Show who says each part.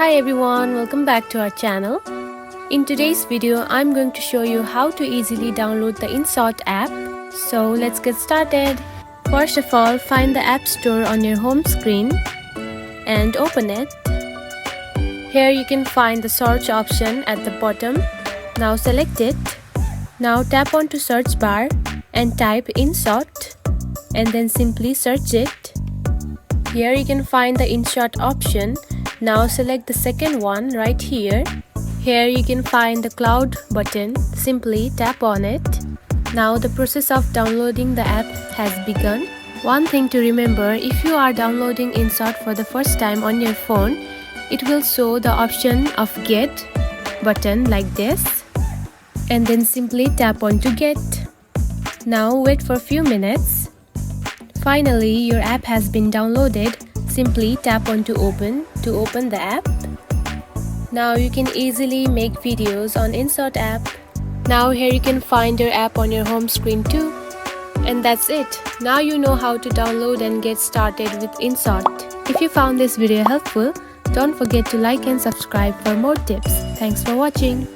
Speaker 1: Hi everyone, welcome back to our channel. In today's video, I'm going to show you how to easily download the InShot app. So let's get started. First of all, find the App Store on your home screen and open it. Here you can find the search option at the bottom. Now select it. Now tap onto search bar and type InShot and then simply search it. Here you can find the InShot option. Now select the second one right here. Here you can find the cloud button. Simply tap on it. Now the process of downloading the app has begun. One thing to remember, if you are downloading InShot for the first time on your phone, it will show the option of Get button like this. And then simply tap on to Get. Now wait for a few minutes. Finally, your app has been downloaded. Simply tap on to open the app. Now you can easily make videos on InShot app. Now here you can find your app on your home screen too. And that's it. Now you know how to download and get started with InShot. If you found this video helpful, don't forget to like and subscribe for more tips. Thanks for watching.